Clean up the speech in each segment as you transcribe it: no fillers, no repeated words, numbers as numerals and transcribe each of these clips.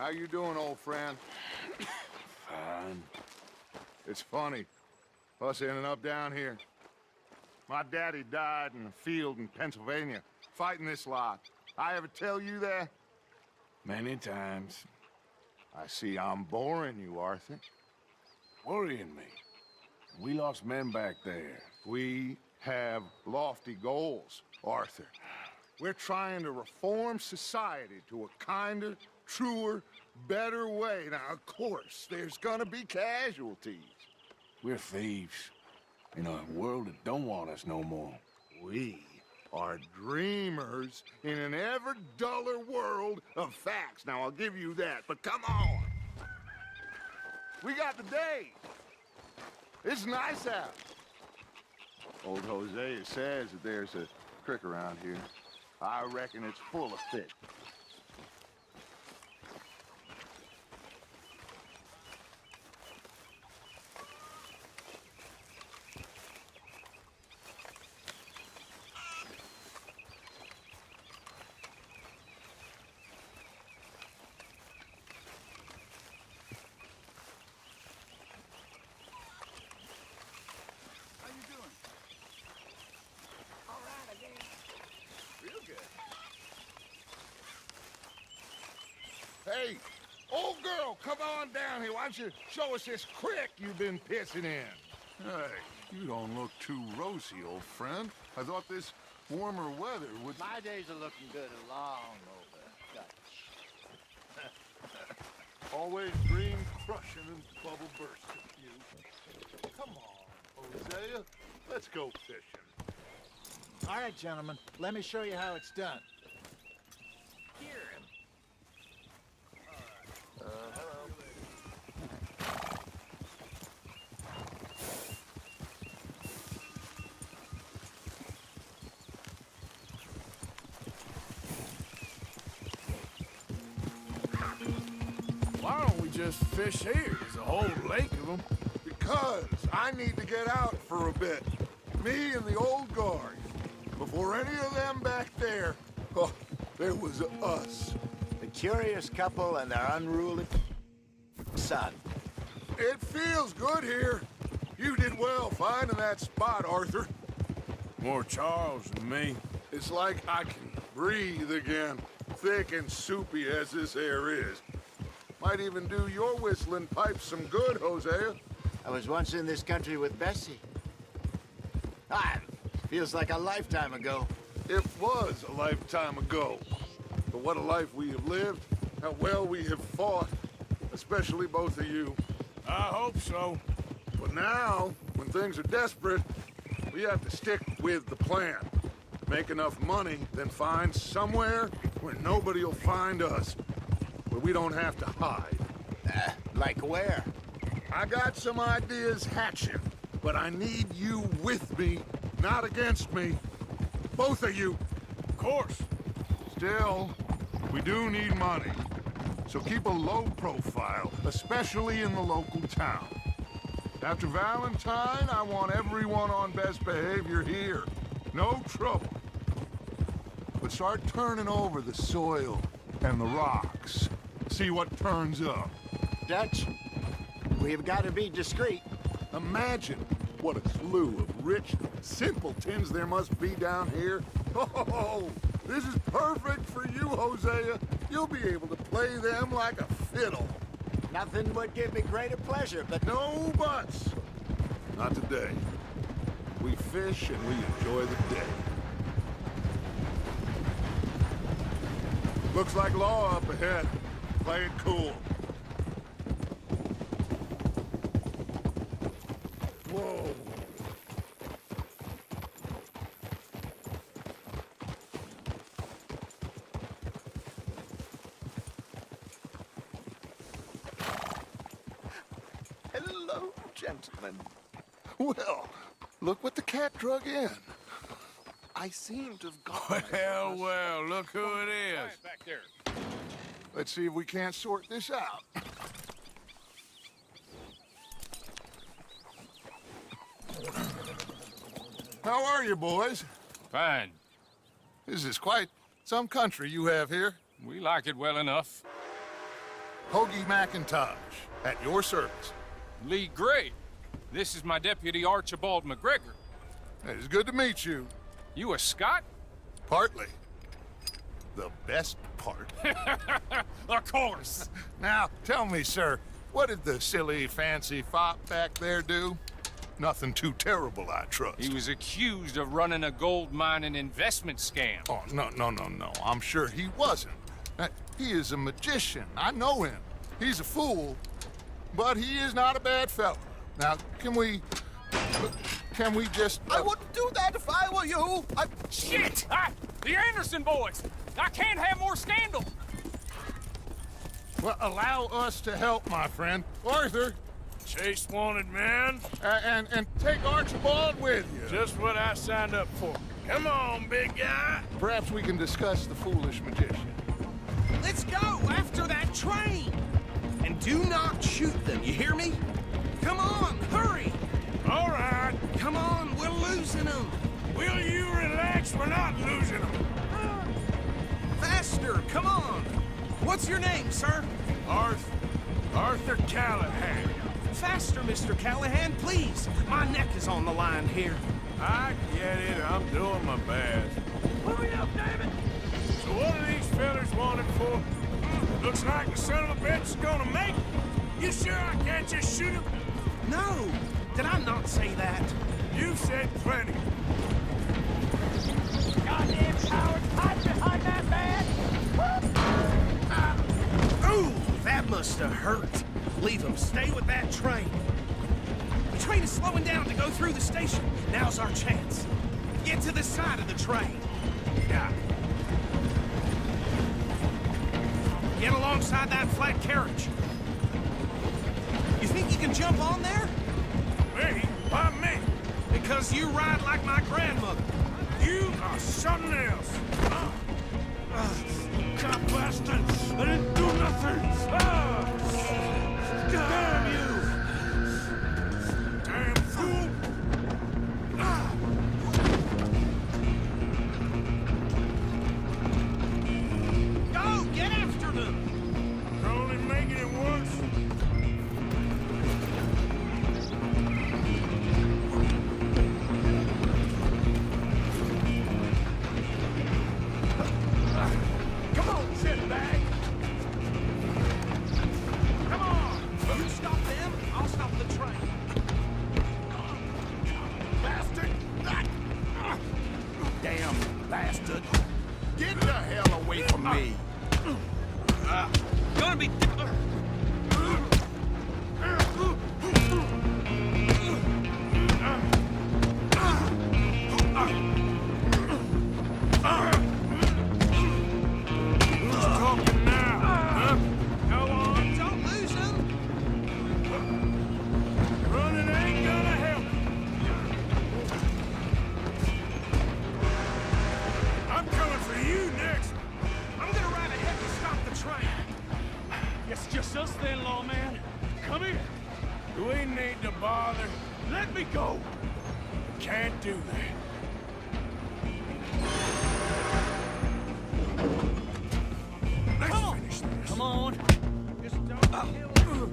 How you doing, old friend? Fine. It's funny, us ending up down here. My daddy died in a field in Pennsylvania, fighting this lot. I ever tell you that? Many times. I see I'm boring you, Arthur. Worrying me. We lost men back there. We have lofty goals, Arthur. We're trying to reform society to a kinder, truer, better way. Now, of course, there's gonna be casualties. We're thieves. In a world that don't want us no more. We are dreamers in an ever duller world of facts. Now, I'll give you that, but come on. We got the day. It's nice out. Old Hosea says that there's a creek around here. I reckon it's full of fish. Hey, old girl, come on down here. Why don't you show us this creek you've been pissing in? Hey, you don't look too rosy, old friend. I thought this warmer weather would... My days are looking good along over Dutch. Always dream crushing and bubble bursting, you. Come on, Hosea. Let's go fishing. All right, gentlemen, let me show you how it's done. Hear him. Why don't we just fish here? There's a whole lake of them. Because I need to get out for a bit. Me and the old guard. Before any of them back there, oh, there was us. The curious couple and their unruly son. It feels good here. You did well finding that spot, Arthur. More Charles than me. It's like I can breathe again, thick and soupy as this air is. Might even do your whistling pipes some good, Hosea. I was once in this country with Bessie. Feels like a lifetime ago. It was a lifetime ago. But what a life we have lived, how well we have fought, especially both of you. I hope so. But now, when things are desperate, we have to stick with the plan. Make enough money, then find somewhere where nobody will find us. Where we don't have to hide. Like where? I got some ideas hatching, but I need you with me, not against me. Both of you. Of course. Still, we do need money. So keep a low profile, especially in the local town. After Valentine, I want everyone on best behavior here. No trouble. But start turning over the soil and the rocks. See what turns up. Dutch, we've got to be discreet. Imagine what a slew of rich simpletons there must be down here. Oh, this is perfect for you, Hosea. You'll be able to play them like a fiddle. Nothing would give me greater pleasure, but No buts. Not today. We fish and we enjoy the day. Looks like law up ahead. Play it cool. Whoa. hello, gentlemen. Well, look what the cat drug in. I seem to have gone. Well, well, look who it is. Back there. Let's see if we can't sort this out. How are you, boys? Fine. This is quite some country you have here. We like it well enough. Hoagie McIntosh, at your service. Lee Gray. This is my deputy Archibald McGregor. It's good to meet you. You a Scot? Partly. The best part. Of course. Now, tell me, sir, what did the silly, fancy fop back there do? Nothing too terrible, I trust. He was accused of running a gold mining investment scam. Oh, no. I'm sure he wasn't. He is a magician. I know him. He's a fool, but he is not a bad fellow. Now, can we just... I wouldn't do that if I were you. Shit! The Anderson boys! I can't have more scandal! Well, allow us to help, my friend. Arthur, Chase wanted man. and take Archibald with you. Just what I signed up for. Come on, big guy. Perhaps we can discuss the foolish magician. Let's go after that train. And do not shoot them, you hear me? Come on, hurry. All right. Come on, we're losing them. Will you relax? We're not losing them. Faster, come on. What's your name, sir? Arthur Callahan. Faster, Mr. Callahan, please. My neck is on the line here. I get it. I'm doing my best. Hurry up, David. So what are these fellas wanted for? Looks like the son of a bitch is gonna make it. You sure I can't just shoot him? No, did I not say that? You said plenty. Goddamn cowards, hide behind that man! Ooh, that must have hurt. Leave him. Stay with that train. The train is slowing down to go through the station. Now's our chance. Get to the side of the train. Yeah. Get alongside that flat carriage. You think you can jump on there? Me? Why me? Because you ride like my grandmother. You are something else. God bastard! I didn't do nothing! Damn you! Damn fool! Go! Get after them! You're only making it worse. Come on, shitbag! Come on! You stop them, I'll stop the train. Bastard! Damn bastard! Get the hell away from me! Gonna be... Who's talking now? Huh? Go on, don't lose him! Running ain't gonna help. I'm coming for you next. I'm gonna ride ahead and stop the train. It's just us then, lawman. Come here. Do we need to bother? Let me go. Can't do that. Let's finish this. Come on. Just don't kill him.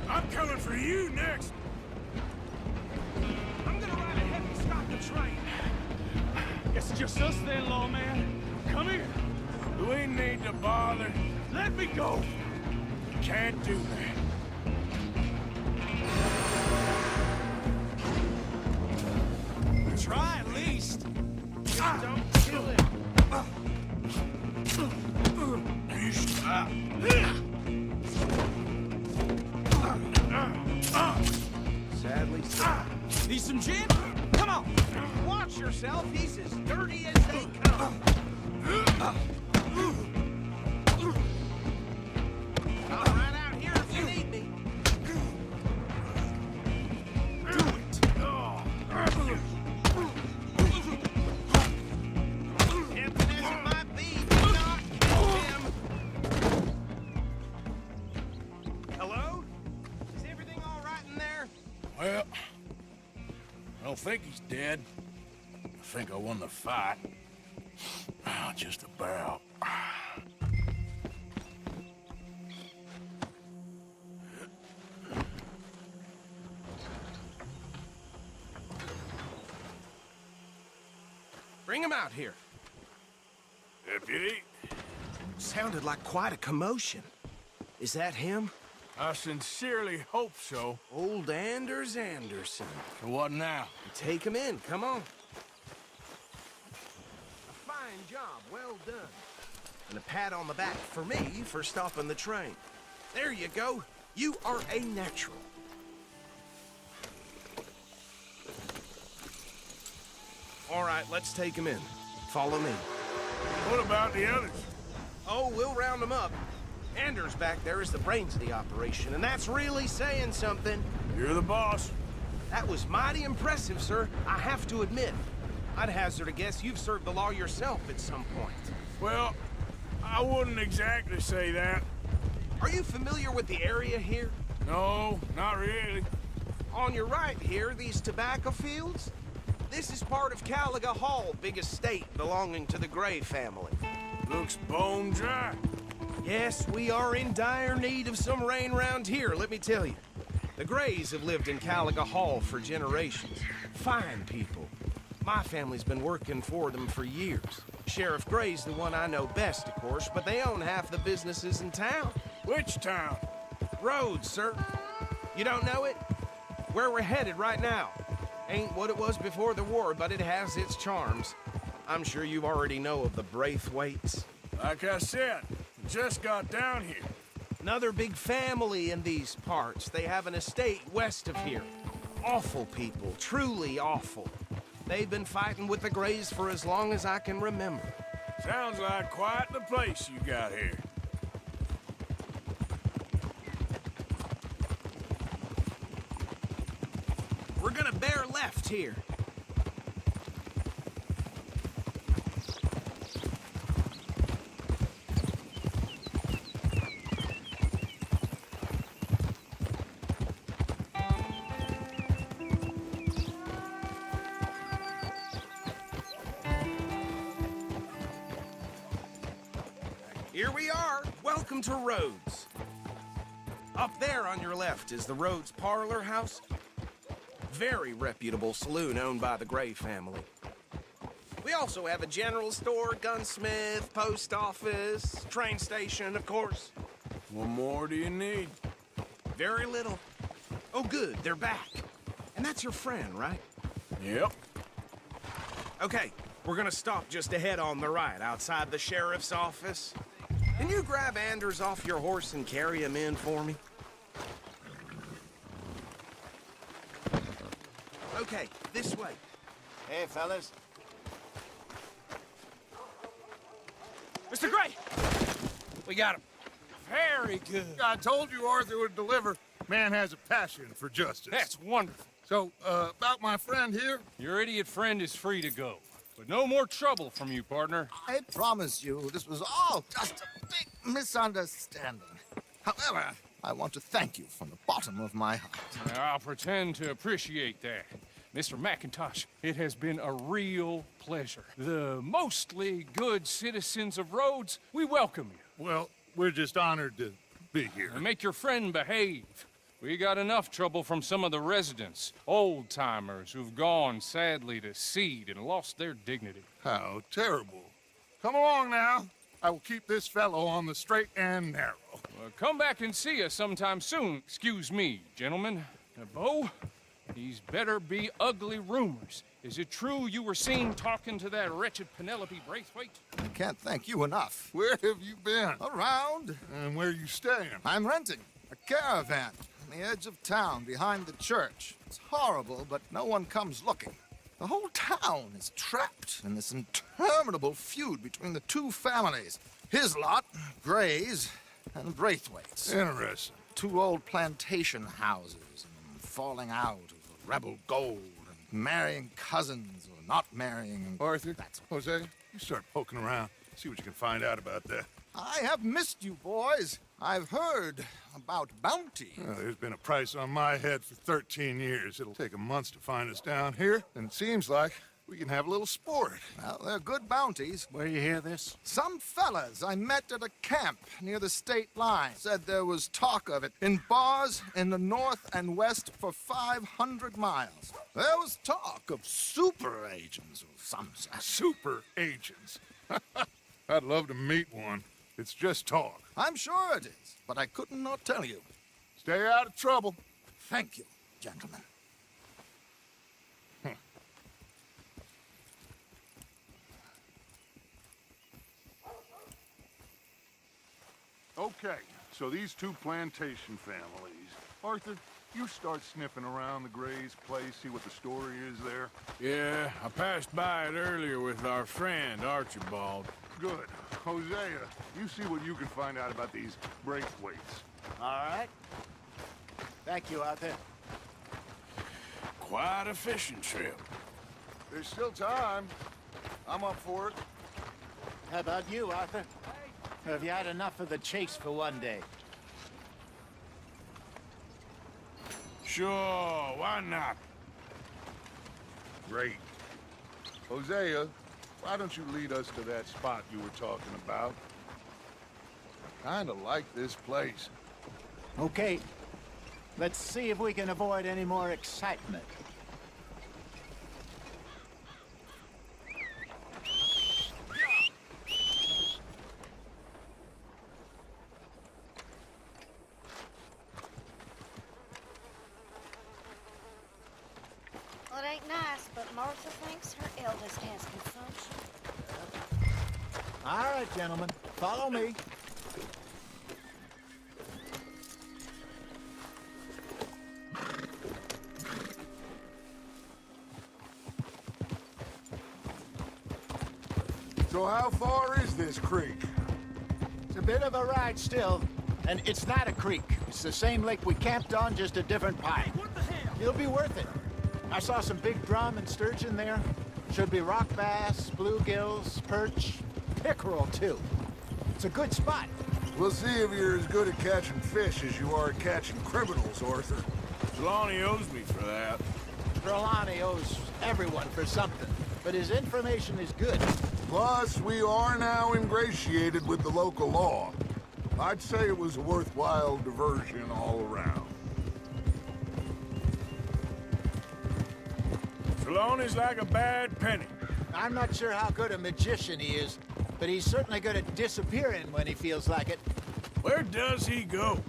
I'm coming for you next. I'm gonna ride ahead and stop the train. It's just us then, lawman. Come here. Do we need to bother? Let me go. Can't do that. Try at least. Just don't kill him. Sadly, need some gin? Come on. Watch yourself. He's as dirty as they come. I don't think he's dead. I think I won the fight. Just about. Bring him out here. Deputy, Sounded like quite a commotion. Is that him? I sincerely hope so. Old Anders Anderson. So what now? Take him in, come on. A fine job, well done. And a pat on the back for me for stopping the train. There you go. You are a natural. All right, let's take him in. Follow me. What about the others? Oh, we'll round them up. Anders back there is the brains of the operation, and that's really saying something. You're the boss. That was mighty impressive, sir. I have to admit. I'd hazard a guess you've served the law yourself at some point. Well, I wouldn't exactly say that. Are you familiar with the area here? No, not really. On your right here, these tobacco fields? This is part of Caliga Hall, big estate belonging to the Gray family. Looks bone dry. Yes, we are in dire need of some rain round here, let me tell you. The Grays have lived in Caliga Hall for generations. Fine people. My family's been working for them for years. Sheriff Gray's the one I know best, of course, but they own half the businesses in town. Which town? Rhodes, sir. You don't know it? Where we're headed right now. Ain't what it was before the war, but it has its charms. I'm sure you already know of the Braithwaites. Like I said, just got down here. Another big family in these parts. They have an estate west of here. Awful people, truly awful. They've been fighting with the Grays for as long as I can remember. Sounds like quite the place you got here. We're gonna bear left here. Here we are. Welcome to Rhodes. Up there on your left is the Rhodes Parlor House. Very reputable saloon owned by the Gray family. We also have a general store, gunsmith, post office, train station, of course. What more do you need? Very little. Oh, good, they're back. And that's your friend, right? Yep. Okay, we're gonna stop just ahead on the right, outside the sheriff's office. Can you grab Anders off your horse and carry him in for me? Okay, this way. Hey, fellas. Mr. Gray! We got him. Very good. I told you Arthur would deliver. Man has a passion for justice. That's wonderful. So, about my friend here? Your idiot friend is free to go. But no more trouble from you, partner. I promise you, this was all just a big misunderstanding. However, I want to thank you from the bottom of my heart. I'll pretend to appreciate that. Mr. McIntosh, it has been a real pleasure. The mostly good citizens of Rhodes, we welcome you. Well, we're just honored to be here. And make your friend behave. We got enough trouble from some of the residents, old-timers who've gone, sadly, to seed and lost their dignity. How terrible. Come along now. I will keep this fellow on the straight and narrow. Well, come back and see us sometime soon. Excuse me, gentlemen. Bo, these better be ugly rumors. Is it true you were seen talking to that wretched Penelope Braithwaite? I can't thank you enough. Where have you been? Around, And where you staying? I'm renting a caravan on the edge of town behind the church. It's horrible, but no one comes looking. The whole town is trapped in this interminable feud between the two families. His lot, Gray's, and Braithwaite's. Interesting. Two old plantation houses, and falling out of rebel gold, and marrying cousins or not marrying. Arthur, That's Jose, you start poking around. See what you can find out about that. I have missed you, boys. I've heard about bounty. There's been a price on my head for 13 years. It'll take 'em months to find us down here, and it seems like we can have a little sport. Well, they're good bounties. Where you hear this? Some fellas I met at a camp near the state line said there was talk of it in bars in the north and west for 500 miles. There was talk of super agents or some such. Super agents. I'd love to meet one. It's just talk. I'm sure it is, but I couldn't not tell you. Stay out of trouble. Thank you, gentlemen. Okay, so these two plantation families. Arthur, you start sniffing around the Gray's place, see what the story is there. Yeah, I passed by it earlier with our friend, Archibald. Good. Hosea, you see what you can find out about these Braithwaites. All right. Thank you, Arthur. Quite a fishing trip. There's still time. I'm up for it. How about you, Arthur? Have you had enough of the chase for one day? Sure, why not? Great. Hosea, why don't you lead us to that spot you were talking about? I kinda like this place. Okay. Let's see if we can avoid any more excitement. Well, it ain't nice, but Martha thinks her eldest has consumption. All right, gentlemen. Follow me. So how far is this creek? It's a bit of a ride still, and it's not a creek. It's the same lake we camped on, just a different pipe. What the hell? It'll be worth it. I saw some big drum and sturgeon there. Should be rock bass, bluegills, perch, pickerel too. It's a good spot. We'll see if you're as good at catching fish as you are at catching criminals, Arthur. Trelawney owes me for that. Trelawney owes everyone for something, but his information is good. Plus, we are now ingratiated with the local law. I'd say it was a worthwhile diversion all around. Trelawney's like a bad penny. I'm not sure how good a magician he is, but he's certainly good at disappearing when he feels like it. Where does he go?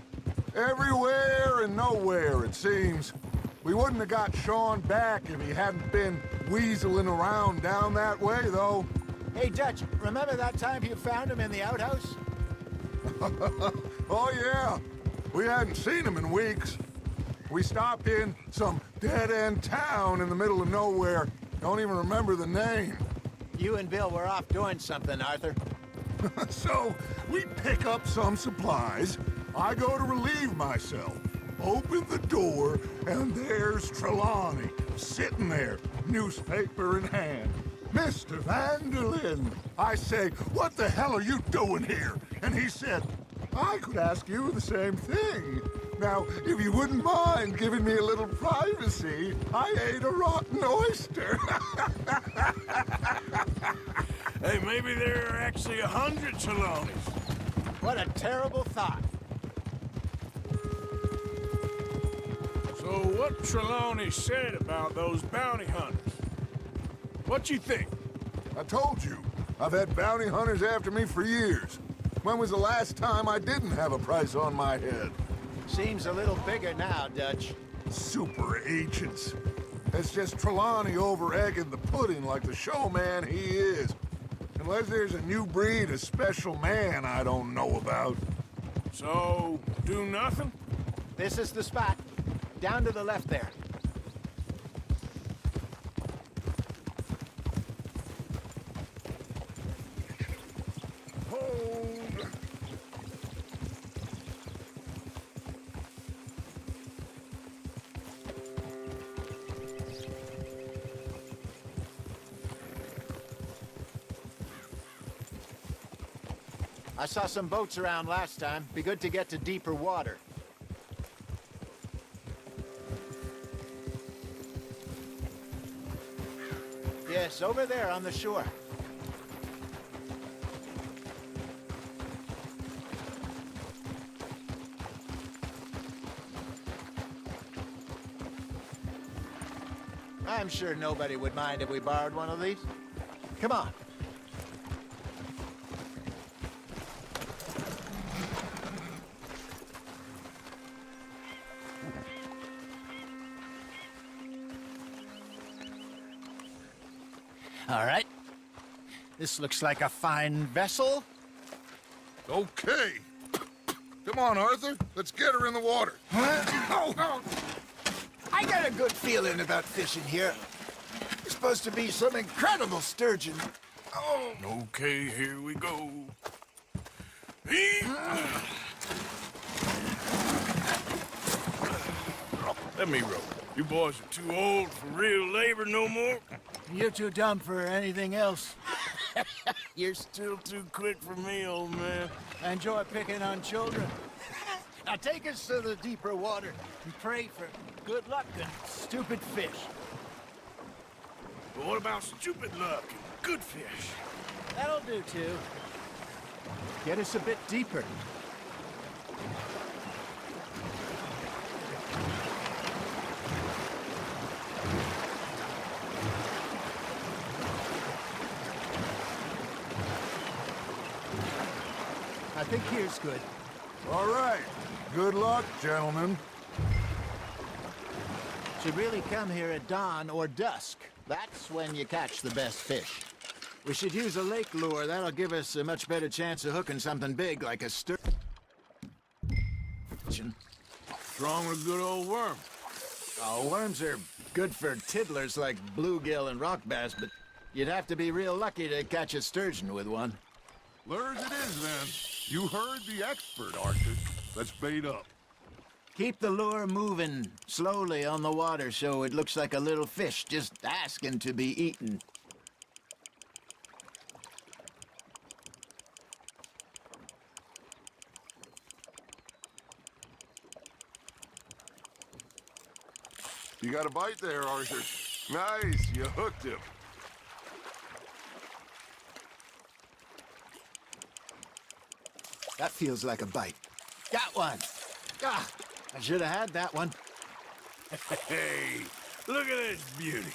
Everywhere and nowhere, it seems. We wouldn't have got Sean back if he hadn't been weaseling around down that way, though. Hey, Dutch, remember that time you found him in the outhouse? Oh, yeah. We hadn't seen him in weeks. We stopped in some dead-end town in the middle of nowhere. Don't even remember the name. You and Bill were off doing something, Arthur. So, we pick up some supplies. I go to relieve myself. Open the door, and there's Trelawney, sitting there, newspaper in hand. Mr. Vanderlyn. I say, what the hell are you doing here? And he said, I could ask you the same thing. Now, if you wouldn't mind giving me a little privacy, I ate a rotten oyster. Hey, maybe there are actually 100 Trelawneys. What a terrible thought. So what Trelawney said about those bounty hunters? What you think? I told you, I've had bounty hunters after me for years. When was the last time I didn't have a price on my head? Seems a little bigger now, Dutch. Super agents. It's just Trelawney over-egging the pudding like the showman he is. Unless there's a new breed of special man I don't know about. So, do nothing? This is the spot. Down to the left there. Hold. I saw some boats around last time. Be good to get to deeper water. Yes, over there on the shore. I'm sure nobody would mind if we borrowed one of these. Come on. All right. This looks like a fine vessel. Okay. Come on, Arthur. Let's get her in the water. Oh. I got a good feeling about fishing here. There's supposed to be some incredible sturgeon. Oh. Okay, here we go. Let me row. You boys are too old for real labor no more. You're too dumb for anything else. You're still too quick for me, old man. I enjoy picking on children. Now take us to the deeper water and pray for good luck and stupid fish. But what about stupid luck and good fish? That'll do, too. Get us a bit deeper. I think here's good. All right. Good luck, gentlemen. Should really come here at dawn or dusk. That's when you catch the best fish. We should use a lake lure. That'll give us a much better chance of hooking something big like a sturgeon. What's wrong with a good old worm? Oh, worms are good for tiddlers like bluegill and rock bass, but you'd have to be real lucky to catch a sturgeon with one. Lures it is, then. You heard the expert, Arthur. Let's bait up. Keep the lure moving slowly on the water so it looks like a little fish just asking to be eaten. You got a bite there, Arthur. Nice, you hooked him. That feels like a bite. Got one. Ah, I should have had that one. Hey, look at this beauty.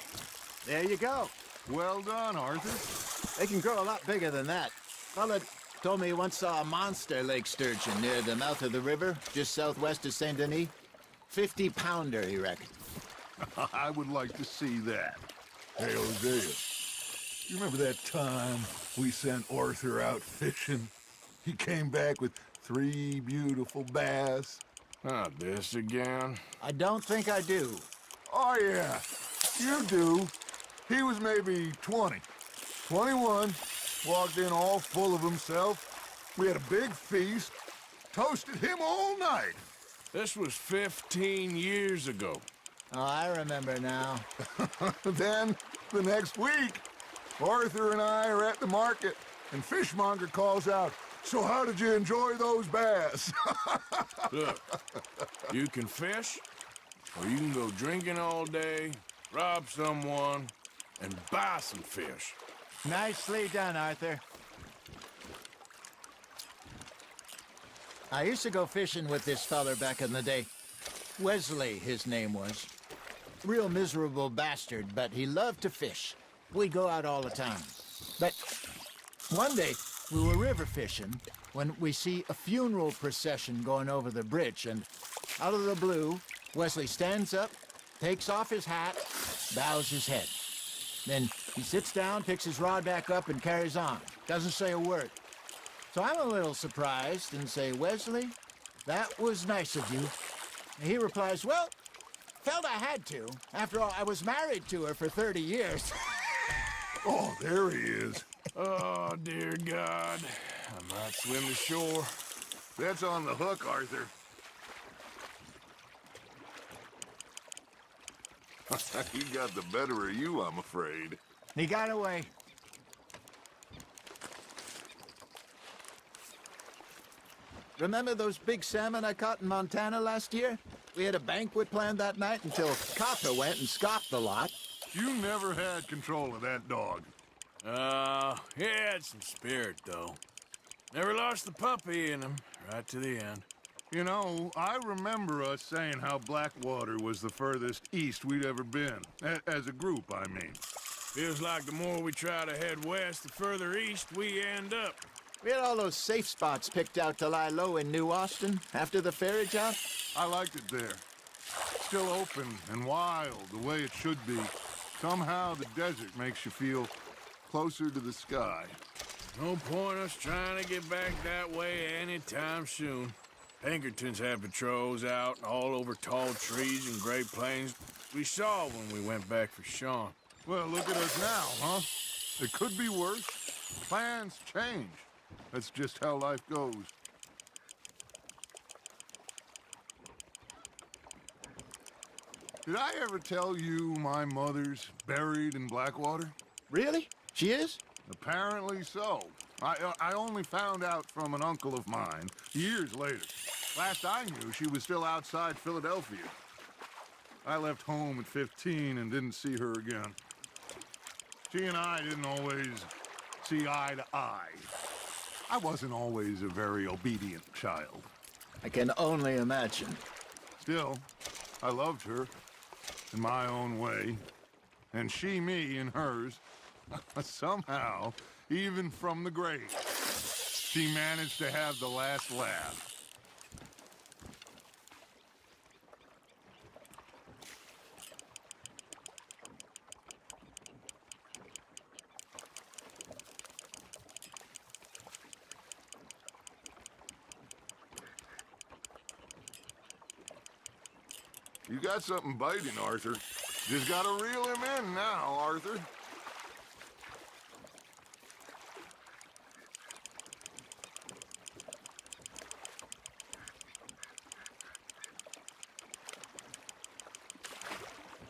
There you go. Well done, Arthur. They can grow a lot bigger than that. Fella told me he once saw a monster lake sturgeon near the mouth of the river, just southwest of Saint Denis. 50-pounder, he reckoned. I would like to see that. Hey, Hosea, you remember that time we sent Arthur out fishing? He came back with 3 beautiful bass. Not this again. I don't think I do. Oh, yeah, you do. He was maybe 20, 21, walked in all full of himself. We had a big feast, toasted him all night. This was 15 years ago. Oh, I remember now. Then, the next week, Arthur and I are at the market, and Fishmonger calls out, "So how did you enjoy those bass?" Look, you can fish, or you can go drinking all day, rob someone, and buy some fish. Nicely done, Arthur. I used to go fishing with this feller back in the day. Wesley, his name was. Real miserable bastard, but he loved to fish. We'd go out all the time. But one day, we were river fishing when we see a funeral procession going over the bridge, and out of the blue, Wesley stands up, takes off his hat, bows his head. Then he sits down, picks his rod back up, and carries on. Doesn't say a word. So I'm a little surprised and say, "Wesley, that was nice of you." And he replies, "Well, felt I had to. After all, I was married to her for 30 years. Oh, there he is. Oh, dear God. I might swim to shore. That's on the hook, Arthur. He got the better of you, I'm afraid. He got away. Remember those big salmon I caught in Montana last year? We had a banquet planned that night until Copper went and scoffed the lot. You never had control of that dog. He had some spirit, though. Never lost the puppy in him, right to the end. You know, I remember us saying how Blackwater was the furthest east we'd ever been. As a group, I mean. Feels like the more we try to head west, the further east we end up. We had all those safe spots picked out to lie low in New Austin after the ferry job. I liked it there. Still open and wild, the way it should be. Somehow the desert makes you feel closer to the sky. No point us trying to get back that way anytime soon. Pinkertons have patrols out all over tall trees and Great Plains. We saw when we went back for Sean. Well, look at us now, huh? It could be worse. Plans change. That's just how life goes. Did I ever tell you my mother's buried in Blackwater? Really? She is? Apparently so. I only found out from an uncle of mine years later. Last I knew, she was still outside Philadelphia. I left home at 15 and didn't see her again. She and I didn't always see eye to eye. I wasn't always a very obedient child. I can only imagine. Still, I loved her in my own way, and she me in hers. Somehow, even from the grave, she managed to have the last laugh. You got something biting, Arthur. Just gotta reel him in now, Arthur.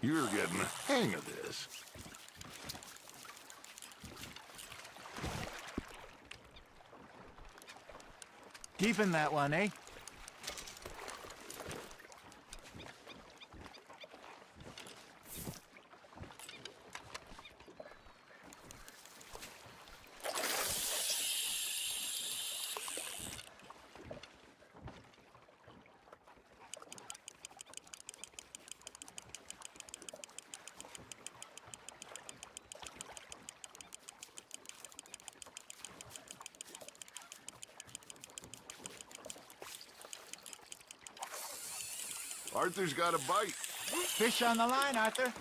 You're getting the hang of this. Keeping that one, eh? Arthur's got a bite. Fish on the line, Arthur.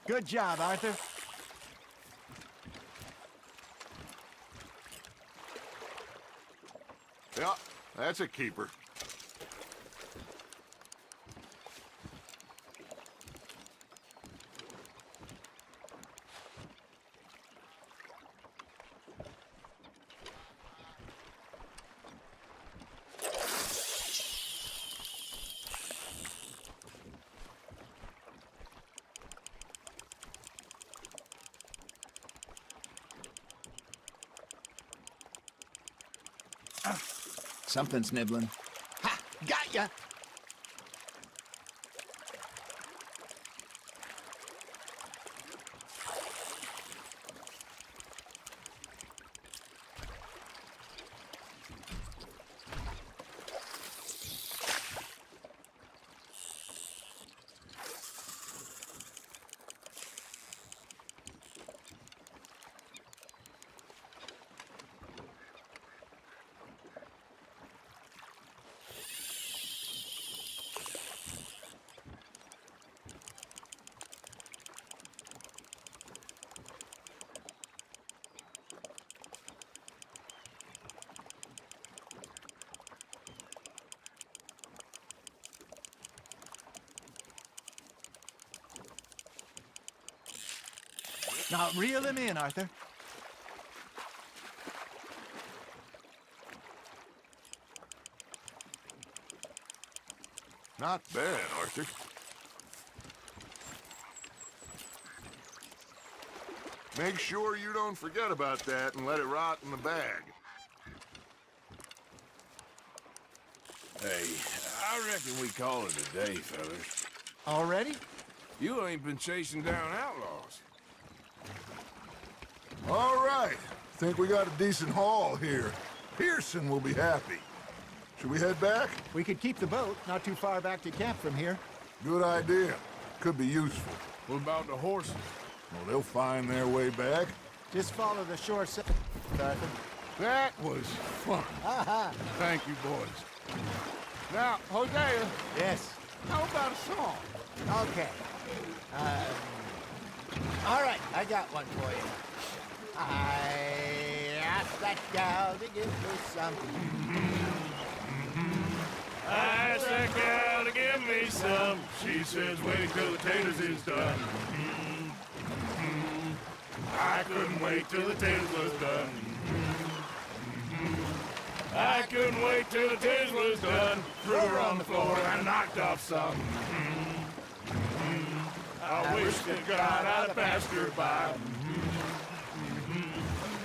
Good job, Arthur. Yeah, that's a keeper. Something's nibbling. Ha! Got ya! Now reel him in, Arthur. Not bad, Arthur. Make sure you don't forget about that and let it rot in the bag. Hey, I reckon we call it a day, fellas. Already? You ain't been chasing down outlaws. All right. Think we got a decent haul here. Pearson will be happy. Should we head back? We could keep the boat not too far back to camp from here. Good idea. Could be useful. What about the horses? Well, they'll find their way back. Just follow the shore Arthur. That was fun. Thank you, boys. Now, Hosea, Yes. how about a song? Okay. All right, I got one for you. I asked that gal to give me something. I asked that gal to give me some. She says, wait till the taters is done. I couldn't wait till the taters was done. I couldn't wait till the taters was done. Threw her on the floor and knocked off some. I wish to God I'd passed her by.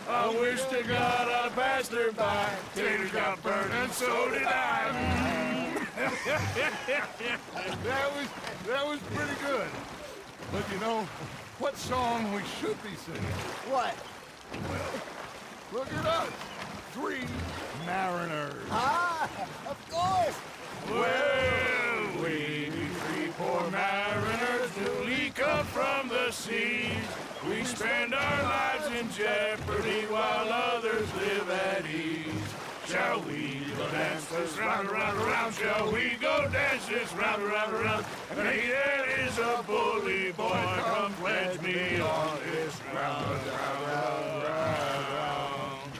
I wish to God I'd passed her by. Taters got burned and so did I. That was pretty good. But you know, what song we should be singing? What? Look at us. 3 mariners. Ah, of course. Well, we 3 poor mariners newly come from the seas. We spend our lives in jeopardy while others live at ease. Shall we go dance this round, around, around? Shall we go dance this round, around, around? And there is a bully boy, come pledge me on this round, round, round, round.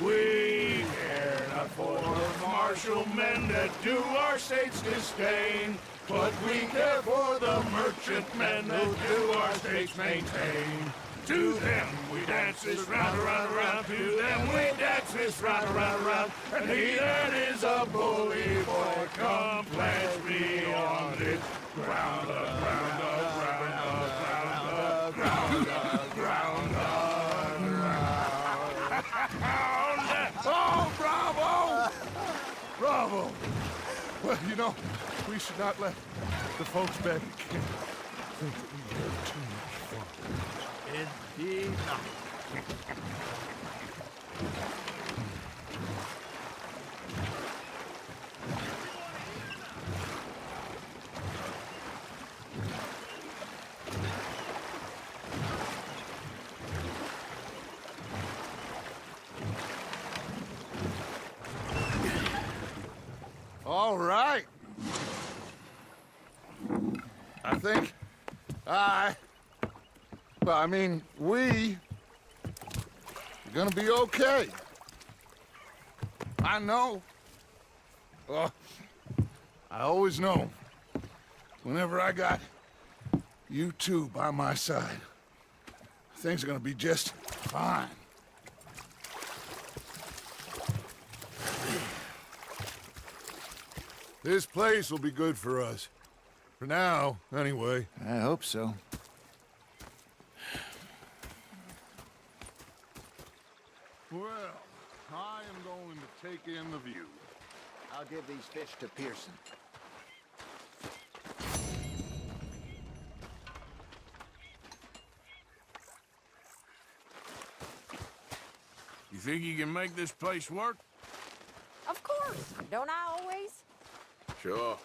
We care not for martial men that do our state's disdain, but we care for the merchant men that do our state's maintain. To them we dance this round, around, around. To them we dance this round, around, around. And he that is a bully boy, come pledge me on this ground up, ground up, ground up, ground up, ground up, ground up, ground up. Oh, bravo! Bravo! Well, you know, we should not let the folks back at camp think that we had too much fun. Indeed not. All right. I think we are gonna be okay. I know. I always know. Whenever I got you two by my side, things are gonna be just fine. This place will be good for us. For now, anyway. I hope so. Well, I am going to take in the view. I'll give these fish to Pearson. You think you can make this place work? Of course. Don't I always? Sure.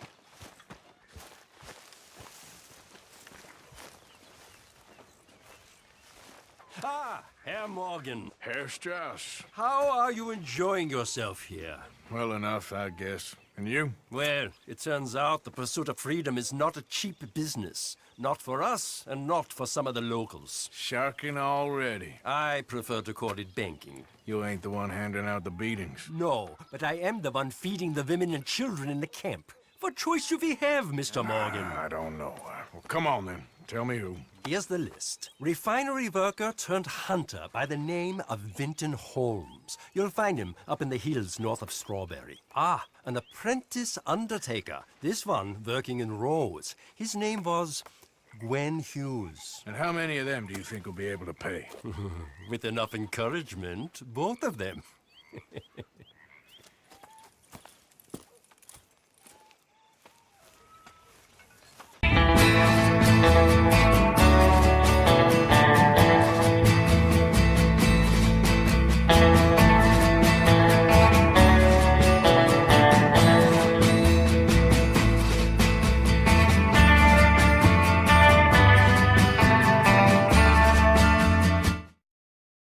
Ah, Herr Morgan. Herr Strauss. How are you enjoying yourself here? Well enough, I guess. And you? Well, it turns out the pursuit of freedom is not a cheap business. Not for us, and not for some of the locals. Sharking already. I prefer to call it banking. You ain't the one handing out the beatings. No, but I am the one feeding the women and children in the camp. What choice do we have, Mr. Morgan? I don't know. Well, come on then. Tell me who. Here's the list. Refinery worker turned hunter by the name of Vinton Holmes. You'll find him up in the hills north of Strawberry. Ah, an apprentice undertaker. This one working in Rose. His name was Gwen Hughes. And how many of them do you think will be able to pay? With enough encouragement, both of them.